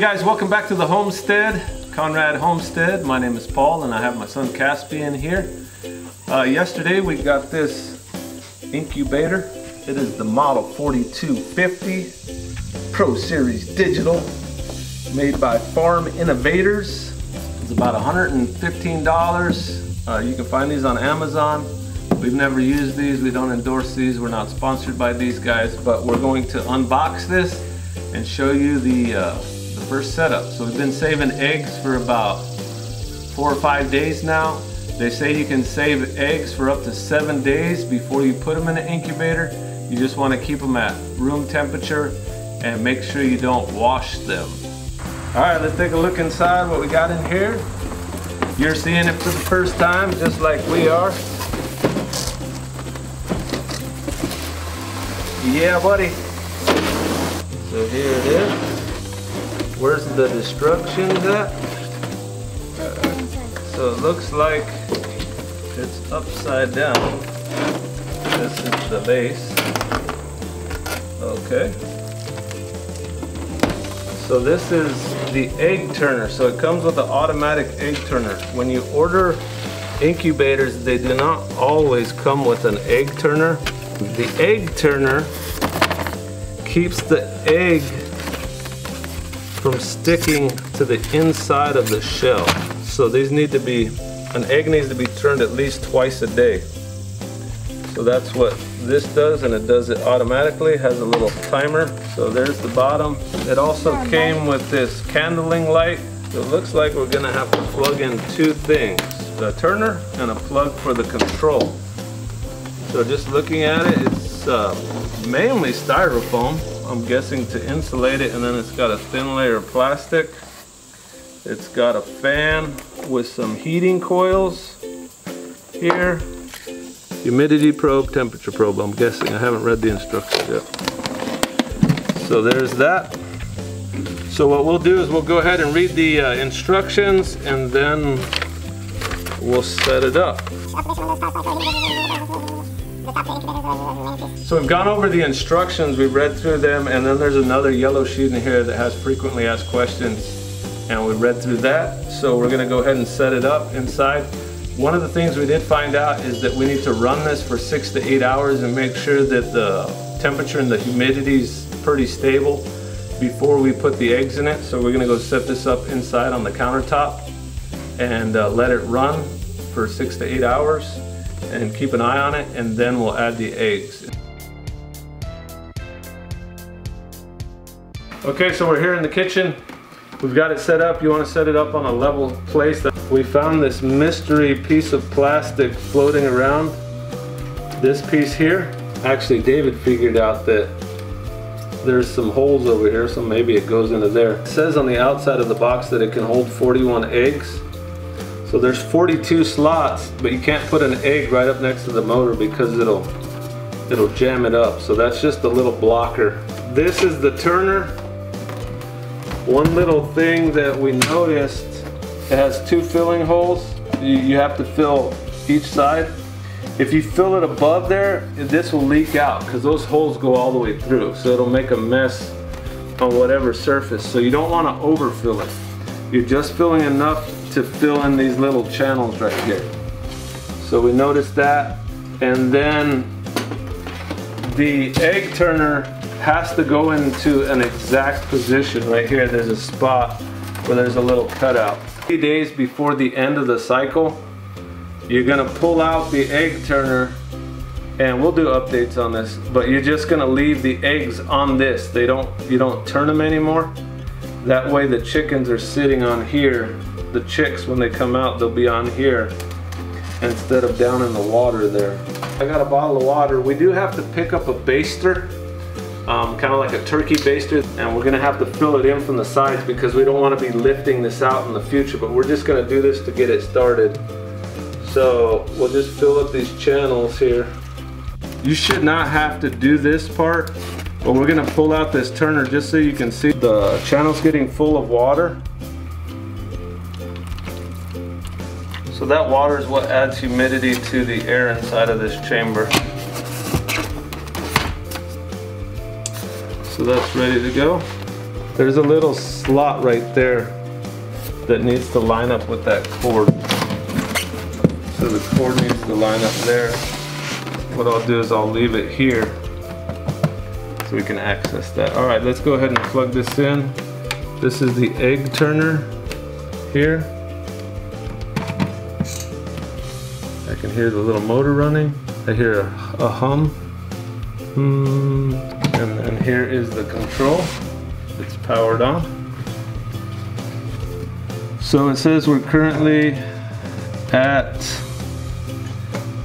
guys, welcome back to the Homestead, Conrad Homestead. My name is Paul and I have my son Caspian here. Yesterday we got this incubator. It is the Model 4250 Pro Series Digital, made by Farm Innovators. It's about $115. You can find these on Amazon. We've never used these, we don't endorse these, we're not sponsored by these guys, but we're going to unbox this and show you the first setup. So we've been saving eggs for about 4 or 5 days now. They say you can save eggs for up to 7 days before you put them in an incubator. You just want to keep them at room temperature and make sure you don't wash them. All right, let's take a look inside what we got in here. You're seeing it for the first time, just like we are. Yeah, buddy. So here it is. Where's the instructions at? So it looks like it's upside down. This is the base. Okay. So this is the egg turner. So it comes with an automatic egg turner. When you order incubators, they do not always come with an egg turner. The egg turner keeps the egg from sticking to the inside of the shell. So these need to be, an egg needs to be turned at least twice a day. So that's what this does, and it does it automatically. It has a little timer. So there's the bottom. It also came with this candling light. So it looks like we're gonna have to plug in 2 things, the turner and a plug for the control. So just looking at it, it's mainly styrofoam, I'm guessing, to insulate it, and then it's got a thin layer of plastic. It's got a fan with some heating coils here. Humidity probe, temperature probe, I'm guessing. I haven't read the instructions yet. So there's that. So what we'll do is we'll go ahead and read the instructions, and then we'll set it up. So we've gone over the instructions, we've read through them, and then there's another yellow sheet in here that has frequently asked questions, and we read through that. So we're going to go ahead and set it up inside. One of the things we did find out is that we need to run this for 6 to 8 hours and make sure that the temperature and the humidity is pretty stable before we put the eggs in it. So we're going to go set this up inside on the countertop and let it run for 6 to 8 hours and keep an eye on it, and then we'll add the eggs. Okay, so we're here in the kitchen. We've got it set up. You want to set it up on a level place. We found this mystery piece of plastic floating around. This piece here, actually David figured out that there's some holes over here, so maybe it goes into there. It says on the outside of the box that it can hold 41 eggs. So there's 42 slots, but you can't put an egg right up next to the motor because it'll jam it up. So that's just a little blocker. This is the turner. One little thing that we noticed, it has 2 filling holes. You have to fill each side. If you fill it above there, this will leak out because those holes go all the way through. So it'll make a mess on whatever surface. So you don't want to overfill it. You're just filling enough to fill in these little channels right here. So we noticed that. And then the egg turner has to go into an exact position. Right here, there's a spot where there's a little cutout. 3 days before the end of the cycle, you're gonna pull out the egg turner, and we'll do updates on this, but you're just gonna leave the eggs on this. You don't turn them anymore. That way the chickens are sitting on here. The chicks, when they come out, they'll be on here instead of down in the water there. I got a bottle of water. We do have to pick up a baster, kind of like a turkey baster, and we're gonna have to fill it in from the sides because we don't want to be lifting this out in the future, but we're just gonna do this to get it started. So we'll just fill up these channels here. You should not have to do this part, but we're gonna pull out this turner just so you can see the channels getting full of water. So that water is what adds humidity to the air inside of this chamber. So that's ready to go. there's a little slot right there that needs to line up with that cord. So the cord needs to line up there. What I'll do is I'll leave it here so we can access that. All right, let's go ahead and plug this in. This is the egg turner here. I can hear the little motor running. I hear a hum. And here is the control. It's powered on. So it says we're currently at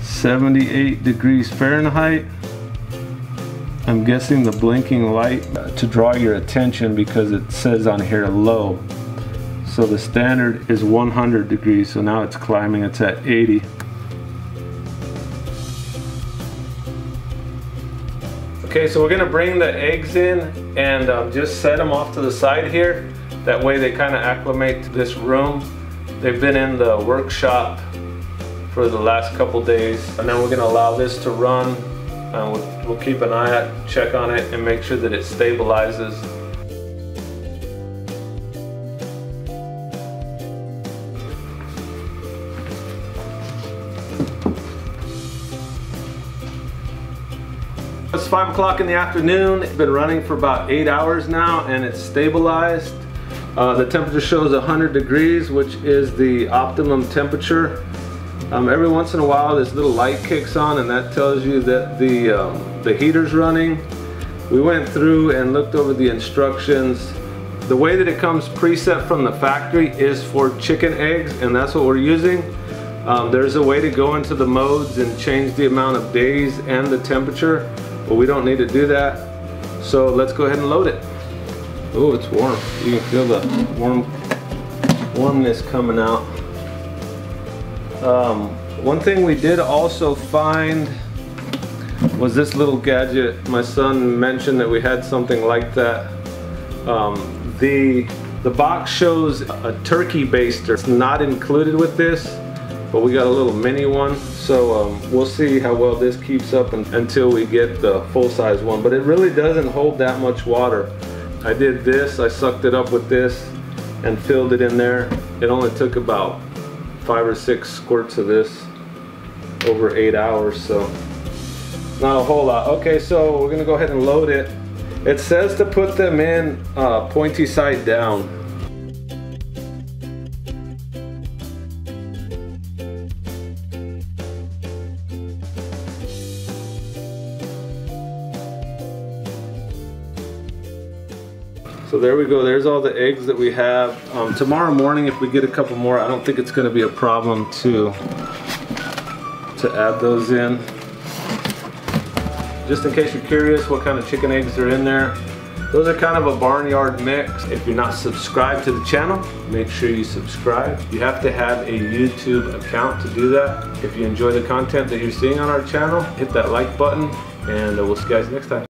78 degrees Fahrenheit. I'm guessing the blinking light to draw your attention because it says on here low. So the standard is 100 degrees, so now it's climbing, it's at 80. Okay, so we're gonna bring the eggs in and just set them off to the side here. That way they kind of acclimate to this room. They've been in the workshop for the last couple days, and then we're gonna allow this to run. We'll keep an eye out, check on it, and make sure that it stabilizes. It's 5 o'clock in the afternoon. It's been running for about 8 hours now, and it's stabilized. The temperature shows 100 degrees, which is the optimum temperature. Every once in a while this little light kicks on, and that tells you that the heater's running. We went through and looked over the instructions. The way that it comes preset from the factory is for chicken eggs, and that's what we're using. There's a way to go into the modes and change the amount of days and the temperature, but we don't need to do that. So let's go ahead and load it. Oh, it's warm. You can feel the warmness coming out. One thing we did also find was this little gadget. My son mentioned that we had something like that. The box shows a turkey baster. It's not included with this, but we got a little mini one. So we'll see how well this keeps up until we get the full-size one. But it really doesn't hold that much water. I did this, I sucked it up with this and filled it in there. It only took about 5 or 6 squirts of this over 8 hours, so not a whole lot. Okay, so we're gonna go ahead and load it. It says to put them in pointy side down. So there we go, there's all the eggs that we have. Tomorrow morning, if we get a couple more, I don't think it's gonna be a problem to add those in. Just in case you're curious what kind of chicken eggs are in there, those are kind of a barnyard mix. If you're not subscribed to the channel, make sure you subscribe. You have to have a YouTube account to do that. If you enjoy the content that you're seeing on our channel, hit that like button, and we'll see you guys next time.